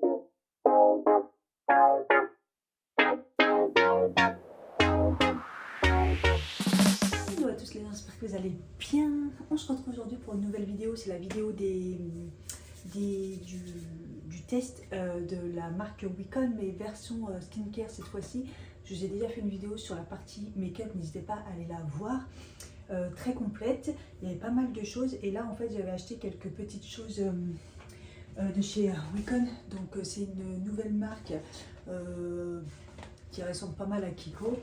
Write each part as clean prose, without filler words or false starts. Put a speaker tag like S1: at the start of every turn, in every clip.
S1: Hello à tous les gens, j'espère que vous allez bien. On se retrouve aujourd'hui pour une nouvelle vidéo. C'est la vidéo du test de la marque Wicon, mais version skincare cette fois-ci. Je vous ai déjà fait une vidéo sur la partie make-up, n'hésitez pas à aller la voir. Très complète, il y avait pas mal de choses. Et là en fait j'avais acheté quelques petites choses de chez Wicon. Donc c'est une nouvelle marque qui ressemble pas mal à Kiko,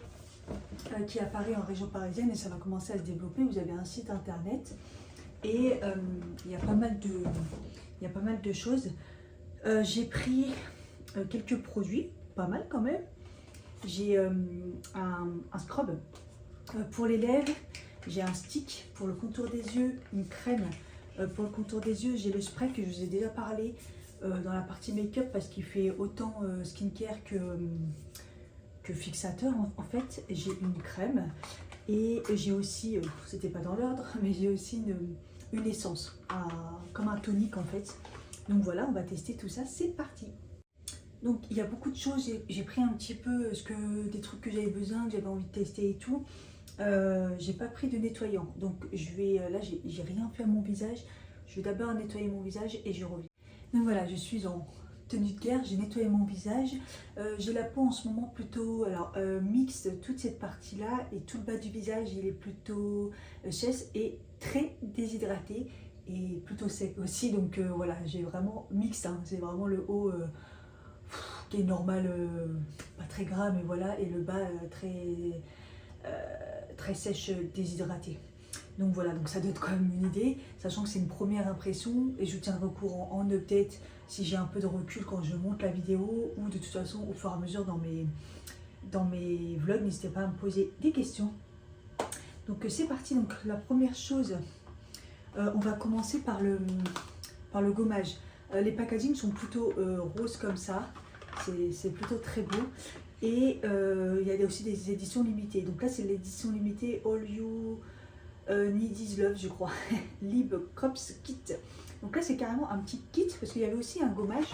S1: qui apparaît en région parisienne et ça va commencer à se développer. Vous avez un site internet et il y a pas mal de choses. J'ai pris quelques produits, pas mal quand même. J'ai un scrub pour les lèvres, j'ai un stick pour le contour des yeux, une crème pour le contour des yeux. J'ai le spray que je vous ai déjà parlé dans la partie make-up parce qu'il fait autant skincare que fixateur en fait. J'ai une crème et j'ai aussi, c'était pas dans l'ordre, mais j'ai aussi une essence, comme un tonique en fait. Donc voilà, on va tester tout ça, c'est parti. Donc il y a beaucoup de choses, j'ai pris un petit peu des trucs que j'avais besoin, que j'avais envie de tester et tout. J'ai pas pris de nettoyant, donc je vais, là j'ai rien fait à mon visage. Je vais d'abord nettoyer mon visage et je reviens. Donc voilà, je suis en tenue de guerre, j'ai nettoyé mon visage. J'ai la peau en ce moment plutôt mixte, toute cette partie là et tout le bas du visage il est plutôt chest et très déshydraté et plutôt sec aussi. Donc voilà, j'ai vraiment mixte, hein. C'est vraiment le haut qui est normal, pas très gras mais voilà, et le bas très sèche, déshydratée. Donc voilà, donc ça donne quand même une idée, sachant que c'est une première impression et je vous tiendrai au courant en update si j'ai un peu de recul quand je monte la vidéo ou de toute façon au fur et à mesure dans mes vlogs. N'hésitez pas à me poser des questions. Donc c'est parti. Donc la première chose, on va commencer par le gommage. Les packagings sont plutôt roses comme ça, c'est plutôt très beau. Et il y a aussi des éditions limitées. Donc là c'est l'édition limitée All You Need Is Love, je crois. Lib Cops Kit. Donc là c'est carrément un petit kit parce qu'il y avait aussi un gommage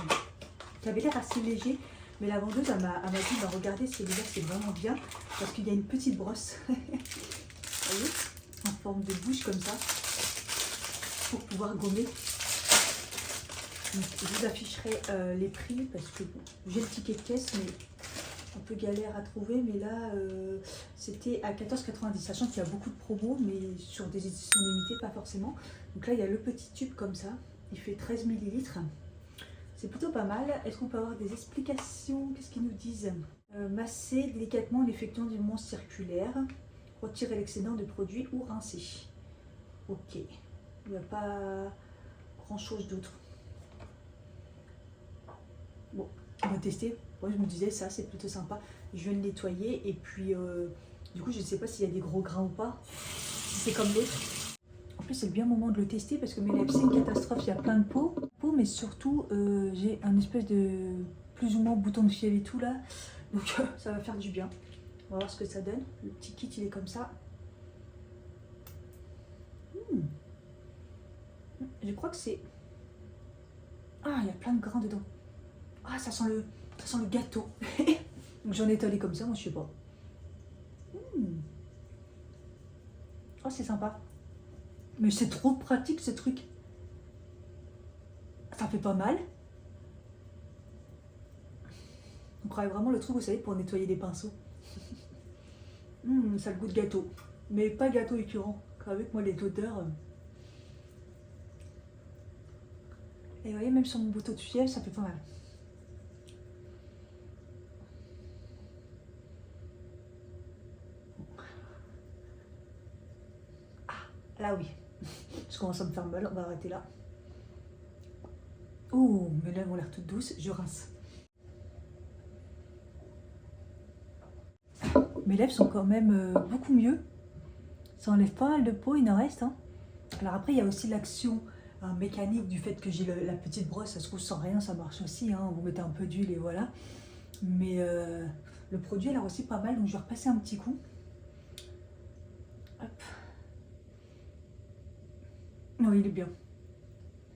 S1: qui avait l'air assez léger. Mais la vendeuse elle m'a dit bah, regardez, c'est vraiment bien parce qu'il y a une petite brosse vous voyez, en forme de bouche comme ça pour pouvoir gommer. Donc, je vous afficherai les prix parce que bon, j'ai le ticket de caisse mais un peu galère à trouver, mais là c'était à 14,90 sachant qu'il y a beaucoup de promos mais sur des éditions limitées pas forcément. Donc là il y a le petit tube comme ça, il fait 13 ml, c'est plutôt pas mal. Est-ce qu'on peut avoir des explications? Qu'est-ce qu'ils nous disent? Masser délicatement en effectuant du mouvement circulaire, retirer l'excédent de produit ou rincer. Ok, il n'y a pas grand chose d'autre. Bon, on va tester. Moi je me disais ça c'est plutôt sympa. Je viens de nettoyer et puis du coup je ne sais pas s'il y a des gros grains ou pas. C'est comme l'autre. En plus c'est le bien moment de le tester parce que mes lèvres c'est une catastrophe. Il y a plein de peau mais surtout j'ai un espèce de plus ou moins bouton de fiel et tout là. Donc ça va faire du bien. On va voir ce que ça donne. Le petit kit il est comme ça. Je crois que c'est... Ah, il y a plein de grains dedans. Ah, ça sent le gâteau. Donc j'en ai étalé comme ça, moi je sais pas. Oh, c'est sympa. Mais c'est trop pratique ce truc. Ça fait pas mal. On croirait vraiment le truc, vous savez, pour nettoyer des pinceaux. Ça a le goût de gâteau. Mais pas gâteau écœurant. Avec moi, les odeurs. Et vous voyez, même sur mon bouton de fiel, ça fait pas mal. Là oui, je commence à me faire mal, on va arrêter là. Oh, mes lèvres ont l'air toutes douces, je rince. Mes lèvres sont quand même beaucoup mieux. Ça enlève pas mal de peau, il en reste. Hein. Alors après, il y a aussi l'action mécanique du fait que j'ai la petite brosse, ça se trouve sans rien, ça marche aussi. Hein. Vous mettez un peu d'huile et voilà. Mais le produit a l'air aussi pas mal, donc je vais repasser un petit coup. Hop. Non, il est bien.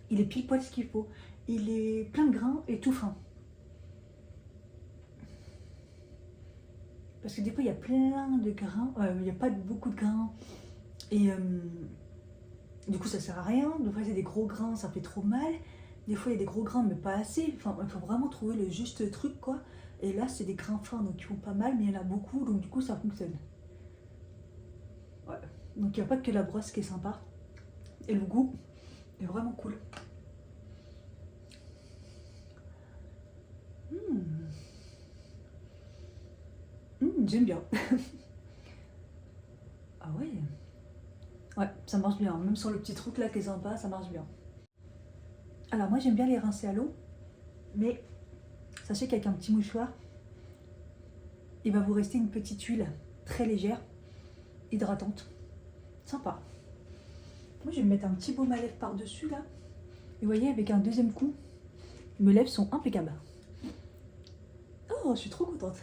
S1: Il est pile poil ce qu'il faut. Il est plein de grains et tout fin. Parce que des fois, il y a plein de grains, il n'y a pas beaucoup de grains. Et du coup, ça sert à rien. Des fois, il y a des gros grains, ça fait trop mal. Des fois, il y a des gros grains, mais pas assez. Enfin, il faut vraiment trouver le juste truc, quoi. Et là, c'est des grains fins, donc ils font pas mal, mais il y en a beaucoup, donc du coup, ça fonctionne. Ouais. Donc, il n'y a pas que la brosse qui est sympa. Et le goût est vraiment cool. J'aime bien. Ah ouais. Ouais, ça marche bien. Même sur le petit truc là qui est sympa, ça marche bien. Alors moi j'aime bien les rincer à l'eau, mais sachez qu'avec un petit mouchoir, il va vous rester une petite huile très légère, hydratante. Sympa. Moi je vais me mettre un petit baume à lèvres par-dessus là. Et vous voyez, avec un deuxième coup, mes lèvres sont impeccables. Oh, je suis trop contente.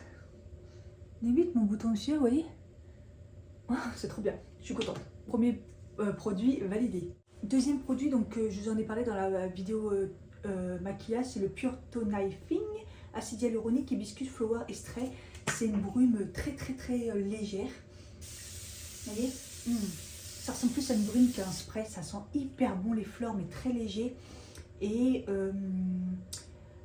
S1: Limite mon bouton de vous voyez. Oh, c'est trop bien, je suis contente. Premier produit validé. Deuxième produit, donc je vous en ai parlé dans la vidéo maquillage, c'est le Pure Tonifying acide hyaluronique hibiscus flower extrait. C'est une brume très légère. Vous voyez, ça ressemble plus à une brume qu'à un spray. Ça sent hyper bon les fleurs, mais très léger. Et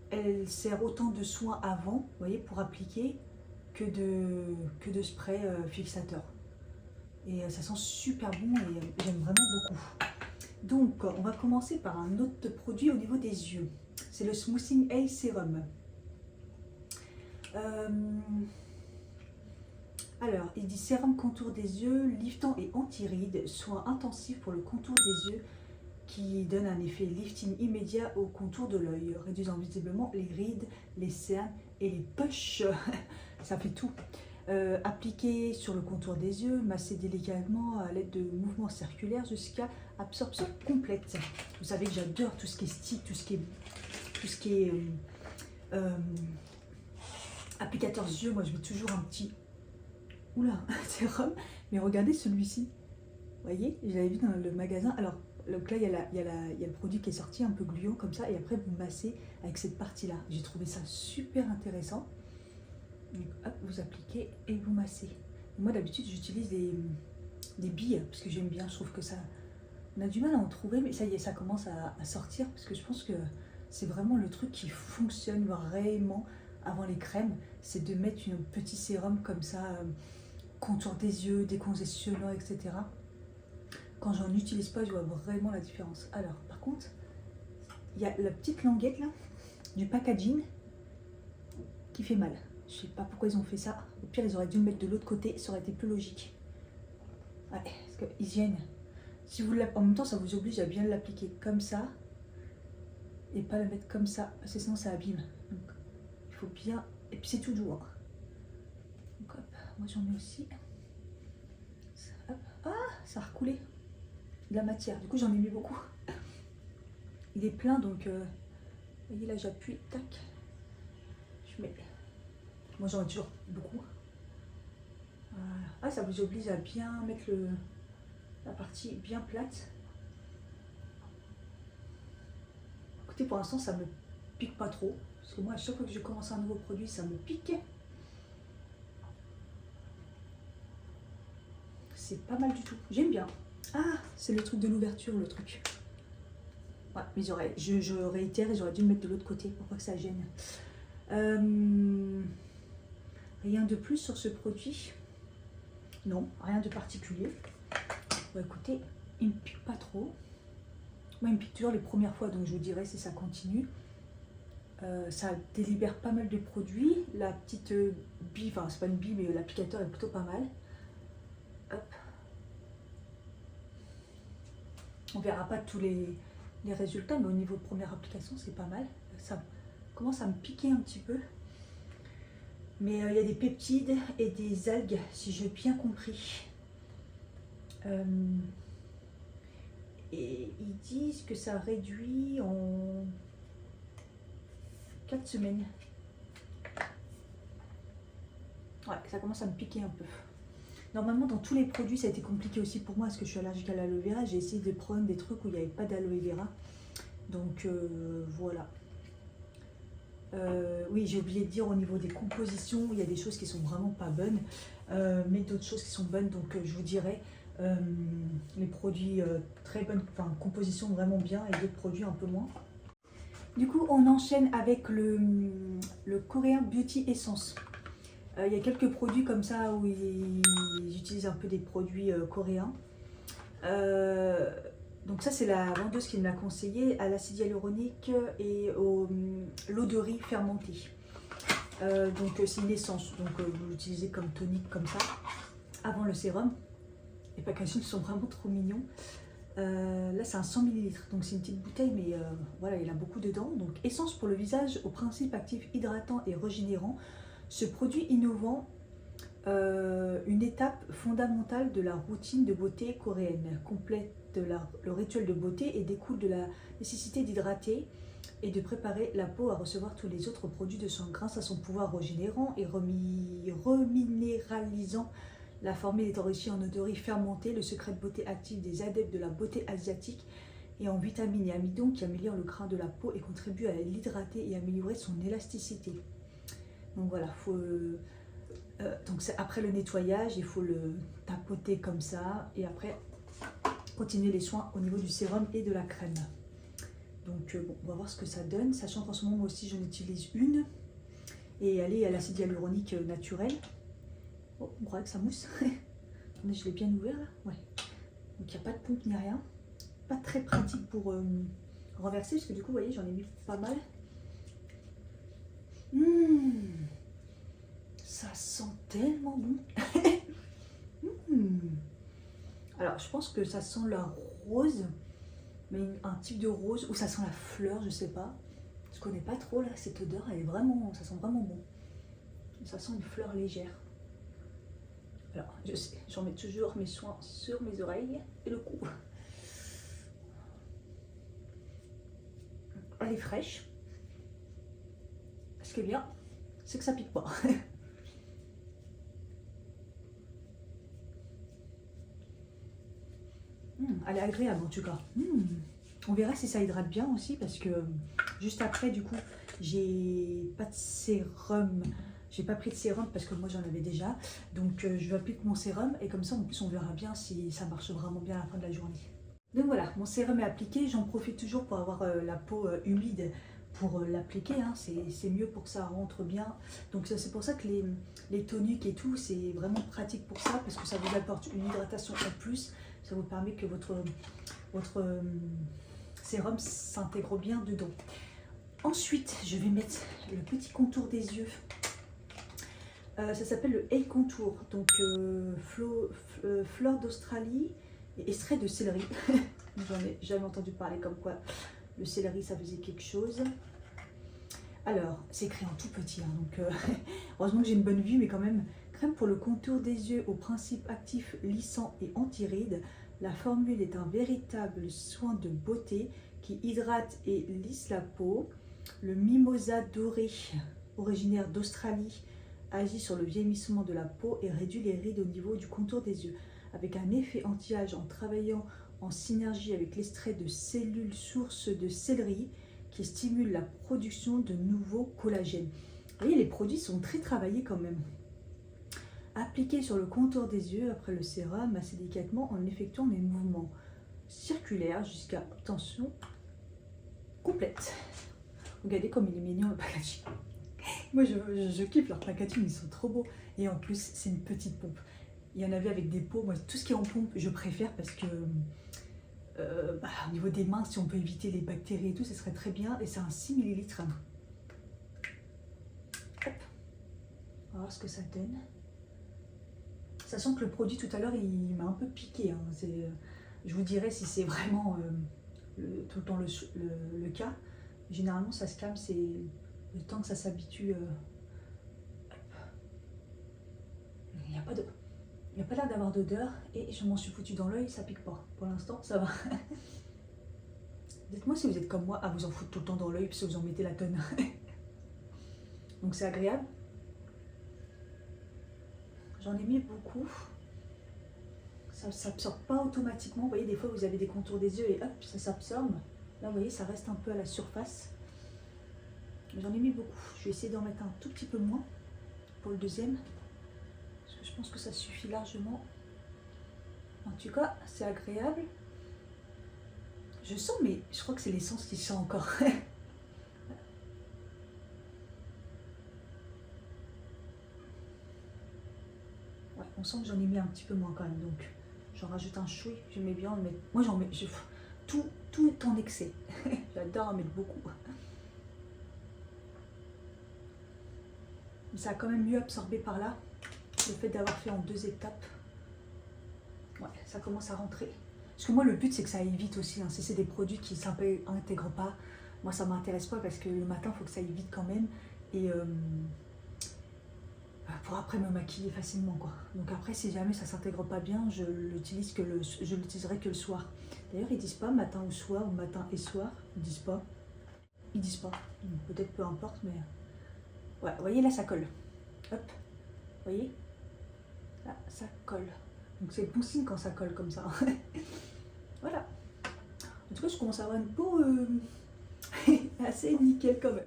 S1: elle sert autant de soins avant, vous voyez, pour appliquer que de spray fixateur. Et ça sent super bon et j'aime vraiment beaucoup. Donc, on va commencer par un autre produit au niveau des yeux. C'est le Smoothing Eye Serum. Alors, il dit sérum contour des yeux, liftant et anti-rides, soin intensif pour le contour des yeux qui donne un effet lifting immédiat au contour de l'œil, réduisant visiblement les rides, les cernes et les poches. Ça fait tout. Appliquer sur le contour des yeux, masser délicatement à l'aide de mouvements circulaires jusqu'à absorption complète. Vous savez que j'adore tout ce qui est stick, tout ce qui est applicateur yeux. Moi je mets toujours un petit sérum, mais regardez celui-ci, vous voyez, je l'avais vu dans le magasin. Alors donc là il y a le produit qui est sorti un peu gluant comme ça, et après vous massez avec cette partie là. J'ai trouvé ça super intéressant. Donc, hop, vous appliquez et vous massez. Et moi d'habitude j'utilise des billes parce que j'aime bien, je trouve que ça, on a du mal à en trouver, mais ça y est, ça commence à sortir parce que je pense que c'est vraiment le truc qui fonctionne vraiment avant les crèmes, c'est de mettre un petit sérum comme ça, contour des yeux, décongestionnant, etc. Quand j'en utilise pas, je vois vraiment la différence. Alors par contre, il y a la petite languette là du packaging qui fait mal. Je sais pas pourquoi ils ont fait ça. Au pire, ils auraient dû le mettre de l'autre côté, ça aurait été plus logique. Ouais, parce que hygiène. Si vous en même temps, ça vous oblige à bien l'appliquer comme ça et pas le mettre comme ça, parce que sinon ça abîme. Donc, il faut bien. Et puis c'est tout doux. Hein. Donc hop, moi j'en mets aussi. Hop. Ah, ça a recoulé de la matière. Du coup, j'en ai mis beaucoup. Il est plein, donc vous voyez là, j'appuie, tac. Je mets. Moi j'en ai toujours beaucoup. Voilà. Ah, ça vous oblige à bien mettre la partie bien plate. Écoutez, pour l'instant ça me pique pas trop. Parce que moi à chaque fois que je commence un nouveau produit, ça me pique. C'est pas mal du tout. J'aime bien. Ah, c'est le truc de l'ouverture, le truc. Ouais, mais je réitère et j'aurais dû me mettre de l'autre côté pour pas que ça gêne. Rien de plus sur ce produit. Non, rien de particulier. Bon, écoutez, il me pique pas trop. Moi, il me pique toujours les premières fois, donc je vous dirais si ça continue. Ça délibère pas mal de produits. La petite bille, enfin c'est pas une bille, mais l'applicateur est plutôt pas mal. Hop. On verra pas tous les résultats, mais au niveau de première application, c'est pas mal. Ça commence à me piquer un petit peu. Mais il y a des peptides et des algues, si j'ai bien compris. Et ils disent que ça réduit en 4 semaines. Ouais, ça commence à me piquer un peu. Normalement, dans tous les produits, ça a été compliqué aussi pour moi parce que je suis allergique à l'aloe vera. J'ai essayé de prendre des trucs où il n'y avait pas d'aloe vera. Donc voilà. Oui, j'ai oublié de dire au niveau des compositions, il y a des choses qui sont vraiment pas bonnes, mais d'autres choses qui sont bonnes, donc je vous dirai les produits très bonnes, enfin composition vraiment bien et d'autres produits un peu moins. Du coup, on enchaîne avec le Korean Beauty Essence. Il y a quelques produits comme ça où ils utilisent un peu des produits coréens. Donc ça, c'est la vendeuse qui me l'a conseillé, à l'acide hyaluronique et l'eau de riz fermentée. Donc c'est une essence, donc vous l'utilisez comme tonique comme ça, avant le sérum. Les packaging sont vraiment trop mignons. Là c'est un 100 ml, donc c'est une petite bouteille, mais voilà, il y en a beaucoup dedans. Donc essence pour le visage au principe actif hydratant et régénérant. Ce produit innovant, une étape fondamentale de la routine de beauté coréenne, complète le rituel de beauté et découle de la nécessité d'hydrater et de préparer la peau à recevoir tous les autres produits de soin grâce à son pouvoir régénérant et reminéralisant. La formule est enrichie en eau de riz fermentée, le secret de beauté actif des adeptes de la beauté asiatique, et en vitamines et amidon qui améliorent le grain de la peau et contribuent à l'hydrater et améliorer son élasticité. Donc voilà, donc après le nettoyage, il faut le tapoter comme ça et après continuer les soins au niveau du sérum et de la crème. Donc bon, on va voir ce que ça donne, sachant qu'en ce moment aussi j'en utilise une et elle est à l'acide hyaluronique naturel. Oh, on croit que ça mousse. Attendez, je l'ai bien ouvert là. Ouais. Donc il n'y a pas de pompe ni rien. Pas très pratique pour renverser parce que du coup, vous voyez, j'en ai mis pas mal. Ça sent tellement bon. Alors, je pense que ça sent la rose, mais un type de rose, ou ça sent la fleur, je sais pas. Je connais pas trop là, cette odeur, elle est vraiment, ça sent vraiment bon. Ça sent une fleur légère. Alors, je sais, j'en mets toujours mes soins sur mes oreilles et le cou. Elle est fraîche. Ce qui est bien, c'est que ça pique pas. Elle est agréable en tout cas. On verra si ça hydrate bien aussi parce que juste après du coup j'ai pas de sérum. J'ai pas pris de sérum parce que moi j'en avais déjà. Donc je vais appliquer mon sérum et comme ça en plus on verra bien si ça marche vraiment bien à la fin de la journée. Donc voilà, mon sérum est appliqué. J'en profite toujours pour avoir la peau humide pour l'appliquer. Hein. C'est mieux pour que ça rentre bien. Donc c'est pour ça que les toniques et tout, c'est vraiment pratique pour ça parce que ça vous apporte une hydratation en plus. Ça vous permet que votre sérum s'intègre bien dedans. Ensuite, je vais mettre le petit contour des yeux. Ça s'appelle le Eye Contour. Donc, fleur d'Australie et extrait de céleri. J'en ai jamais entendu parler comme quoi le céleri, ça faisait quelque chose. Alors, c'est écrit en tout petit. Hein, donc, heureusement que j'ai une bonne vue, mais quand même... Crème pour le contour des yeux au principe actif lissant et anti-rides. La formule est un véritable soin de beauté qui hydrate et lisse la peau. Le mimosa doré, originaire d'Australie, agit sur le vieillissement de la peau et réduit les rides au niveau du contour des yeux. Avec un effet anti-âge en travaillant en synergie avec l'extrait de cellules sources de céleri qui stimule la production de nouveaux collagènes. Vous voyez, les produits sont très travaillés quand même. Appliqué sur le contour des yeux après le sérum assez délicatement en effectuant des mouvements circulaires jusqu'à obtention complète. Regardez comme il est mignon le packaging. Moi je kiffe leur packaging, ils sont trop beaux. Et en plus c'est une petite pompe. Il y en avait avec des pots. Moi tout ce qui est en pompe je préfère parce que au niveau des mains, si on peut éviter les bactéries et tout, ce serait très bien. Et c'est un 6 ml. Hop. On va voir ce que ça donne. Sachant que le produit tout à l'heure il m'a un peu piqué. Hein. Je vous dirai si c'est vraiment tout le temps le cas. Généralement ça se calme, c'est le temps que ça s'habitue. Il n'y a pas l'air d'avoir d'odeur et je m'en suis foutu dans l'œil, ça pique pas. Pour l'instant ça va. Dites-moi si vous êtes comme moi à vous en foutre tout le temps dans l'œil puisque vous en mettez la tonne. Donc c'est agréable. J'en ai mis beaucoup. Ça ne s'absorbe pas automatiquement. Vous voyez, des fois, vous avez des contours des yeux et hop, ça s'absorbe. Là, vous voyez, ça reste un peu à la surface. J'en ai mis beaucoup. Je vais essayer d'en mettre un tout petit peu moins pour le deuxième. Parce que je pense que ça suffit largement. En tout cas, c'est agréable. Je sens, mais je crois que c'est l'essence qui sent encore. Ouais, on sent que j'en ai mis un petit peu moins quand même. Donc, j'en rajoute un chouï. J'aimais bien en mettre. Moi, j'en mets. Tout en excès. J'adore en mettre beaucoup. Mais ça a quand même mieux absorbé par là. Le fait d'avoir fait en 2 étapes. Ouais, ça commence à rentrer. Parce que moi, le but, c'est que ça aille vite aussi. Hein. Si c'est des produits qui ne s'intègrent pas, moi, ça ne m'intéresse pas parce que le matin, il faut que ça aille vite quand même. Et pour après me maquiller facilement, quoi. Donc après, si jamais ça ne s'intègre pas bien, je l'utiliserai que le soir. D'ailleurs, ils disent pas matin ou soir, ou matin et soir. Ils disent pas. Ils disent pas. Peut-être peu importe, mais... Ouais, vous voyez, là, ça colle. Hop. Vous voyez? Là, ça colle. Donc c'est bon signe quand ça colle comme ça. Voilà. En tout cas, je commence à avoir une peau assez nickel quand même.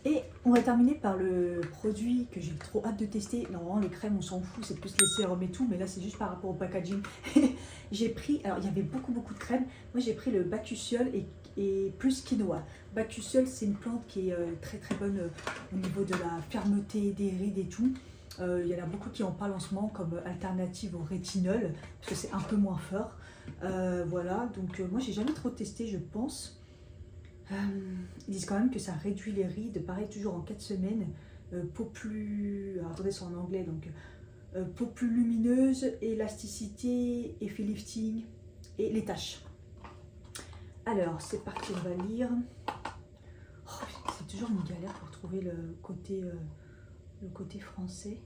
S1: Et on va terminer par le produit que j'ai trop hâte de tester. Normalement, les crèmes, on s'en fout, c'est plus les sérums et tout, mais là, c'est juste par rapport au packaging. J'ai pris, alors il y avait beaucoup de crèmes. Moi, j'ai pris le Bakuchiol et plus quinoa. Bakuchiol, c'est une plante qui est très bonne au niveau de la fermeté des rides et tout. Il y en a beaucoup qui en parlent en ce moment comme alternative au rétinol, parce que c'est un peu moins fort. Voilà, donc moi, j'ai jamais trop testé, je pense. Ils disent quand même que ça réduit les rides, pareil toujours en 4 semaines, peau plus, alors, attendez c'est en anglais, donc peau plus lumineuse, élasticité, effet lifting et les taches. Alors c'est parti, on va lire. Oh, c'est toujours une galère pour trouver le côté français.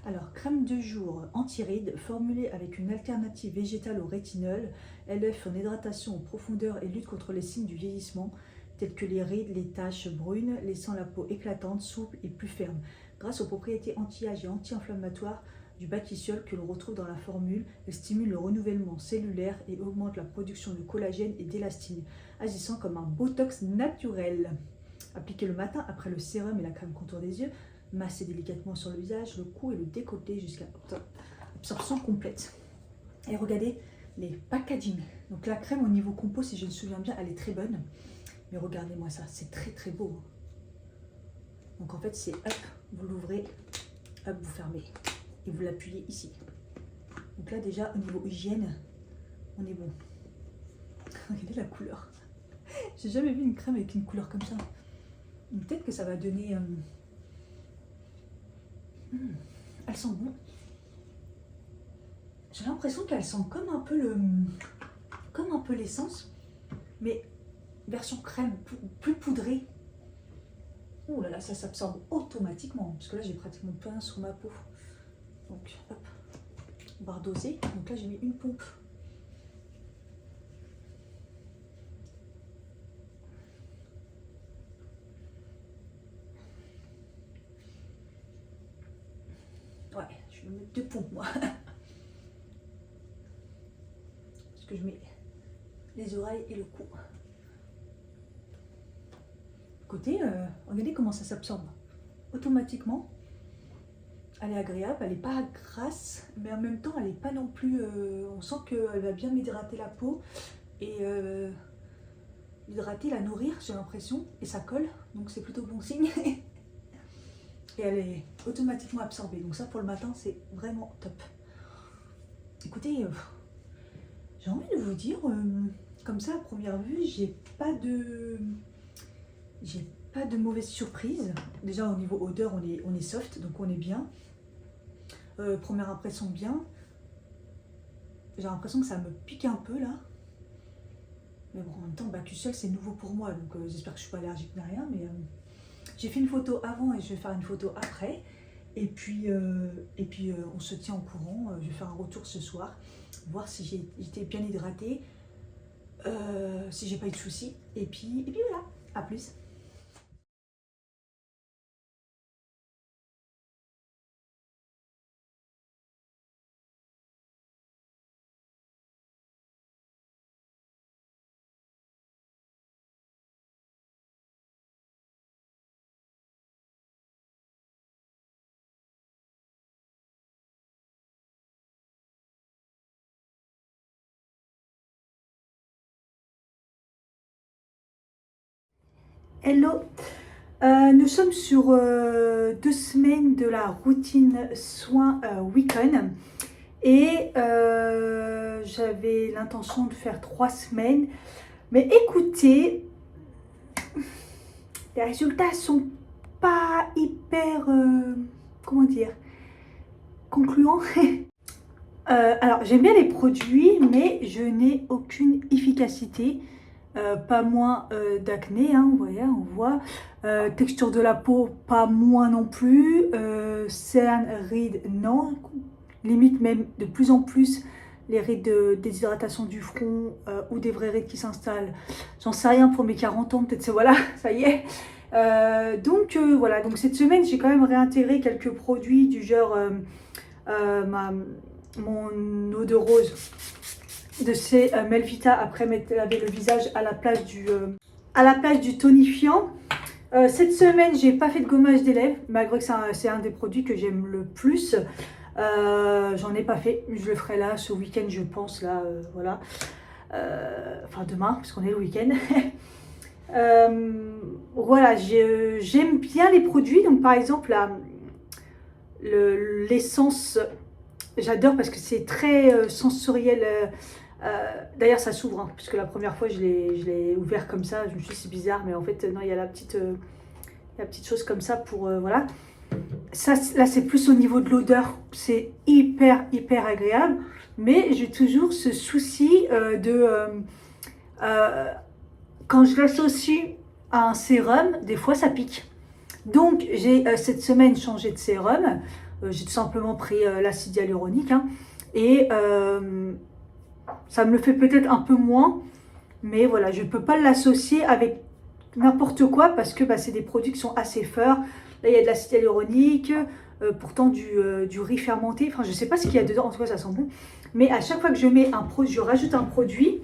S1: Alors, crème de jour anti-rides, formulée avec une alternative végétale au rétinol. Elle offre une hydratation en profondeur et lutte contre les signes du vieillissement, tels que les rides, les taches brunes, laissant la peau éclatante, souple et plus ferme. Grâce aux propriétés anti-âge et anti-inflammatoires du Bakuchiol que l'on retrouve dans la formule, elle stimule le renouvellement cellulaire et augmente la production de collagène et d'élastine, agissant comme un botox naturel. Appliqué le matin après le sérum et la crème contour des yeux, masser délicatement sur le visage, le cou et le décolleté jusqu'à absorption complète. Et regardez les packaging. Donc la crème au niveau compo, si je me souviens bien, elle est très bonne. Mais regardez-moi ça, c'est très beau. Donc en fait, c'est hop, vous l'ouvrez, hop, vous fermez. Et vous l'appuyez ici. Donc là déjà, au niveau hygiène, on est bon. Regardez la couleur. J'ai jamais vu une crème avec une couleur comme ça. Peut-être que ça va donner... Elle sent bon. J'ai l'impression qu'elle sent comme un peu l'essence, mais version crème, plus poudrée. Oh là là, ça s'absorbe automatiquement, parce que là j'ai pratiquement plus rien sur ma peau. Donc hop, on va redoser. Donc là j'ai mis une pompe. Ouais, je vais mettre 2 pompes moi. Parce que je mets les oreilles et le cou. Côté, regardez comment ça s'absorbe automatiquement. Elle est agréable, elle n'est pas grasse, mais en même temps elle n'est pas non plus... on sent qu'elle va bien m'hydrater la peau et hydrater, la nourrir, j'ai l'impression, et ça colle, donc c'est plutôt bon signe. Et elle est automatiquement absorbée, donc ça pour le matin c'est vraiment top. Écoutez, j'ai envie de vous dire, comme ça à première vue, j'ai pas de mauvaise surprise. Déjà au niveau odeur, on est soft, donc on est bien. Première impression bien. J'ai l'impression que ça me pique un peu là. Mais bon, en même temps, Bakuchiol c'est nouveau pour moi, donc j'espère que je suis pas allergique ni rien. Mais j'ai fait une photo avant et je vais faire une photo après. Et puis on se tient au courant. Je vais faire un retour ce soir, voir si j'ai été bien hydratée, si j'ai pas eu de soucis. Et puis voilà, à plus. Hello. Nous sommes sur 2 semaines de la routine soins week-end et j'avais l'intention de faire 3 semaines. Mais écoutez, les résultats sont pas hyper, comment dire, concluants. Alors j'aime bien les produits, mais je n'ai aucune efficacité. Pas moins d'acné, hein, vous voyez, on voit. Texture de la peau, pas moins non plus. Cernes, rides, non. Limite même de plus en plus les rides de déshydratation du front ou des vraies rides qui s'installent. J'en sais rien pour mes 40 ans, peut-être, voilà, ça y est. Donc voilà, donc cette semaine j'ai quand même réintégré quelques produits du genre mon eau de rose de chez Melvita après m'être lavé le visage à la place du tonifiant. Cette semaine j'ai pas fait de gommage des lèvres malgré que c'est un des produits que j'aime le plus. J'en ai pas fait, je le ferai là ce week-end je pense là, voilà. Enfin demain parce qu'on est le week-end. Voilà, j'aime bien les produits, donc par exemple l'essence, j'adore parce que c'est très sensoriel. D'ailleurs ça s'ouvre, hein, parce que la première fois je l'ai ouvert comme ça, je me suis dit c'est bizarre, mais en fait non, il y a la petite chose comme ça pour voilà. Ça, là c'est plus au niveau de l'odeur, c'est hyper agréable, mais j'ai toujours ce souci quand je l'associe à un sérum, des fois ça pique. Donc j'ai cette semaine changé de sérum, j'ai tout simplement pris l'acide hyaluronique, hein, et ça me le fait peut-être un peu moins, mais voilà, je ne peux pas l'associer avec n'importe quoi parce que c'est des produits qui sont assez forts. Là, il y a de l'acide hyaluronique, pourtant du riz fermenté. Enfin, je ne sais pas ce qu'il y a dedans, en tout cas, ça sent bon. Mais à chaque fois que je rajoute un produit,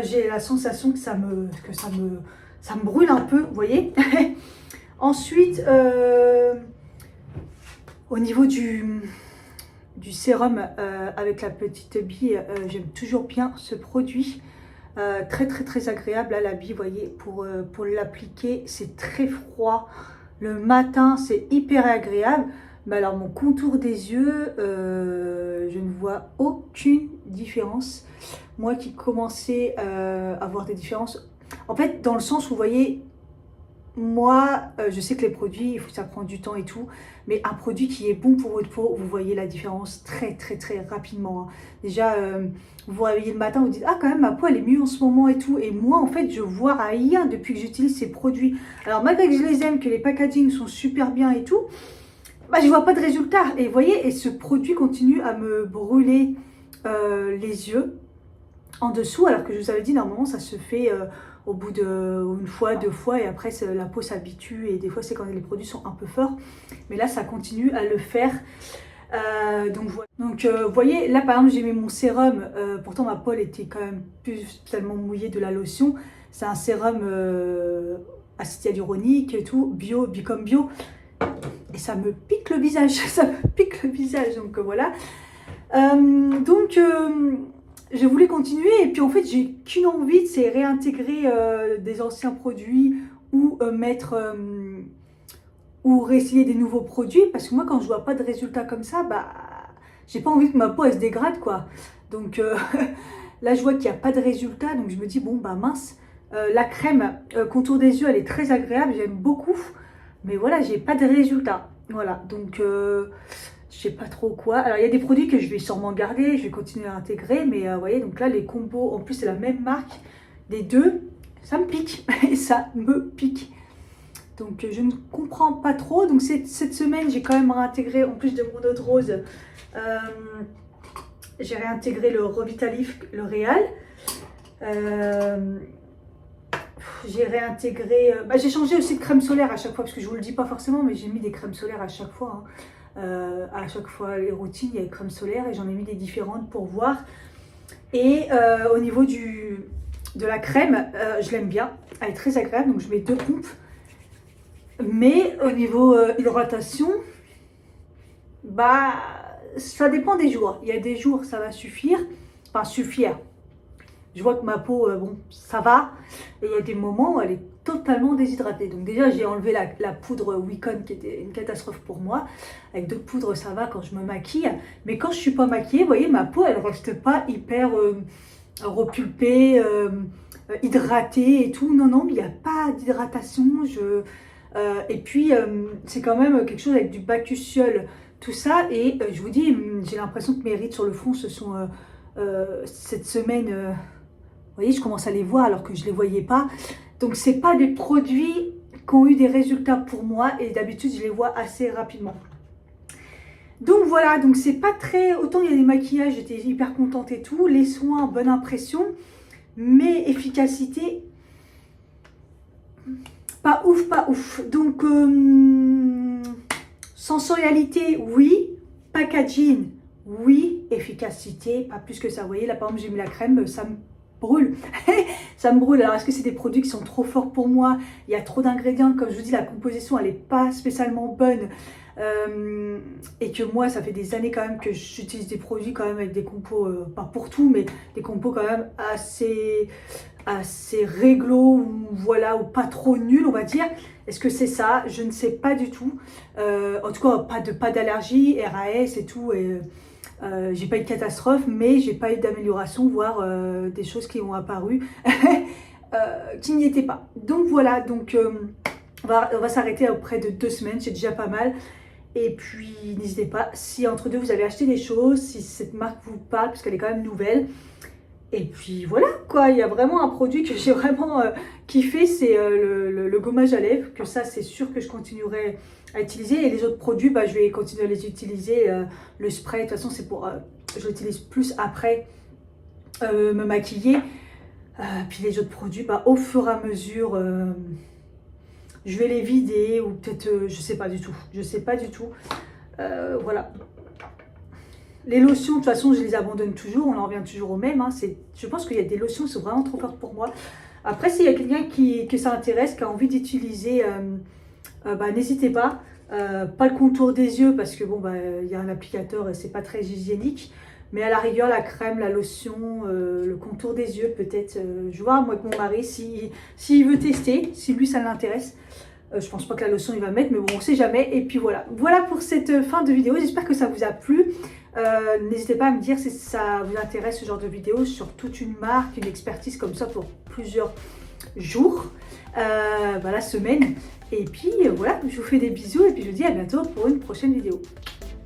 S1: j'ai la sensation que ça me brûle un peu, vous voyez. Ensuite, au niveau du sérum avec la petite bille, j'aime toujours bien ce produit. Très agréable à la bille, vous voyez, pour l'appliquer, c'est très froid. Le matin, c'est hyper agréable. Mais alors, mon contour des yeux, je ne vois aucune différence. Moi qui commençais à avoir des différences, en fait, dans le sens où, vous voyez, moi, je sais que les produits, il faut que ça prend du temps et tout, mais un produit qui est bon pour votre peau, vous voyez la différence très rapidement, hein. Déjà, vous vous réveillez le matin, vous dites « Ah, quand même, ma peau, elle est mieux en ce moment et tout ». Et moi, en fait, je vois rien depuis que j'utilise ces produits. Alors, malgré que je les aime, que les packaging sont super bien et tout, je vois pas de résultat. Et vous voyez, et ce produit continue à me brûler les yeux en dessous, alors que je vous avais dit, normalement, ça se fait au bout d'une fois, 2 fois, et après la peau s'habitue, et des fois c'est quand les produits sont un peu forts, mais là ça continue à le faire. Donc vous voyez, là par exemple j'ai mis mon sérum, pourtant ma peau était quand même plus tellement mouillée de la lotion. C'est un sérum acide hyaluronique et tout, bio, Bicom bio, et ça me pique le visage, ça me pique le visage, donc voilà. Je voulais continuer et puis en fait j'ai qu'une envie, c'est réintégrer des anciens produits ou ou réessayer des nouveaux produits, parce que moi quand je vois pas de résultats comme ça, j'ai pas envie que ma peau elle se dégrade quoi. Donc là je vois qu'il n'y a pas de résultats, donc je me dis bon mince. La crème contour des yeux elle est très agréable, j'aime beaucoup, mais voilà j'ai pas de résultats. Voilà, donc je sais pas trop quoi. Alors il y a des produits que je vais sûrement garder, je vais continuer à intégrer, mais vous voyez, donc là les combos, en plus c'est la même marque des deux, ça me pique, ça me pique. Donc je ne comprends pas trop. Donc cette semaine j'ai quand même réintégré, en plus de mon eau de rose, j'ai réintégré le Revitalif L'Oréal. J'ai réintégré, j'ai changé aussi de crème solaire à chaque fois, parce que je vous le dis pas forcément, mais j'ai mis des crèmes solaires à chaque fois, hein. À chaque fois les routines, il y a des crèmes solaires et j'en ai mis des différentes pour voir. Et au niveau de la crème, je l'aime bien, elle est très agréable, donc je mets 2 pompes. Mais au niveau hydratation, ça dépend des jours. Il y a des jours ça va suffire, enfin suffire. Je vois que ma peau, bon, ça va. Et il y a des moments où elle est totalement déshydratée. Donc déjà j'ai enlevé la poudre Wicon qui était une catastrophe pour moi. Avec d'autres poudres ça va quand je me maquille. Mais quand je suis pas maquillée, vous voyez, ma peau elle reste pas hyper repulpée, hydratée et tout. Non, il n'y a pas d'hydratation. Et puis c'est quand même quelque chose avec du bakuchiol, tout ça. Et je vous dis, j'ai l'impression que mes rides sur le front se sont cette semaine... vous voyez, je commence à les voir alors que je ne les voyais pas. Donc, ce n'est pas des produits qui ont eu des résultats pour moi. Et d'habitude, je les vois assez rapidement. Donc, voilà. Donc, c'est pas très... Autant il y a des maquillages, j'étais hyper contente et tout. Les soins, bonne impression. Mais efficacité, pas ouf, pas ouf. Donc, sensorialité, oui. Packaging, oui. Efficacité, pas plus que ça. Vous voyez, là, par exemple, j'ai mis la crème, ça me brûle. Ça me brûle. Alors, est-ce que c'est des produits qui sont trop forts pour moi? Il y a trop d'ingrédients. Comme je vous dis, la composition, elle n'est pas spécialement bonne. Et que moi, ça fait des années quand même que j'utilise des produits quand même avec des compos, pas pour tout, mais des compos quand même assez réglo, ou voilà, ou pas trop nul, on va dire. Est-ce que c'est ça? Je ne sais pas du tout. En tout cas, pas d'allergie, RAS et tout. Et, j'ai pas eu de catastrophe, mais j'ai pas eu d'amélioration, voire des choses qui ont apparu qui n'y étaient pas. Donc voilà, donc on va s'arrêter auprès de 2 semaines, c'est déjà pas mal. Et puis n'hésitez pas, si entre deux vous avez acheté des choses, si cette marque vous parle, parce qu'elle est quand même nouvelle. Et puis voilà quoi, il y a vraiment un produit que j'ai vraiment kiffé, c'est le gommage à lèvres, que ça c'est sûr que je continuerai à utiliser. Et les autres produits, bah, je vais continuer à les utiliser. Le spray, de toute façon c'est pour, je l'utilise plus après me maquiller. Puis les autres produits, bah, au fur et à mesure, je vais les vider ou peut-être, je sais pas du tout. Je sais pas du tout. Voilà. Les lotions, de toute façon, je les abandonne toujours. On en revient toujours au même. Hein. Je pense qu'il y a des lotions qui sont vraiment trop fortes pour moi. Après, s'il y a quelqu'un que ça intéresse, qui a envie d'utiliser, bah, n'hésitez pas. Pas le contour des yeux parce que bon, bah, y a un applicateur et c'est pas très hygiénique. Mais à la rigueur, la crème, la lotion, le contour des yeux, peut-être. Je vois, moi, avec mon mari, s'il veut tester, si lui, ça l'intéresse. Je pense pas que la lotion, il va mettre, mais bon, on sait jamais. Et puis voilà. Voilà pour cette fin de vidéo. J'espère que ça vous a plu. N'hésitez pas à me dire si ça vous intéresse, ce genre de vidéo sur toute une marque, une expertise comme ça pour plusieurs jours, la semaine. Et puis voilà, je vous fais des bisous et puis je vous dis à bientôt pour une prochaine vidéo.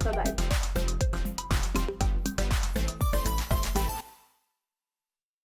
S1: Bye bye.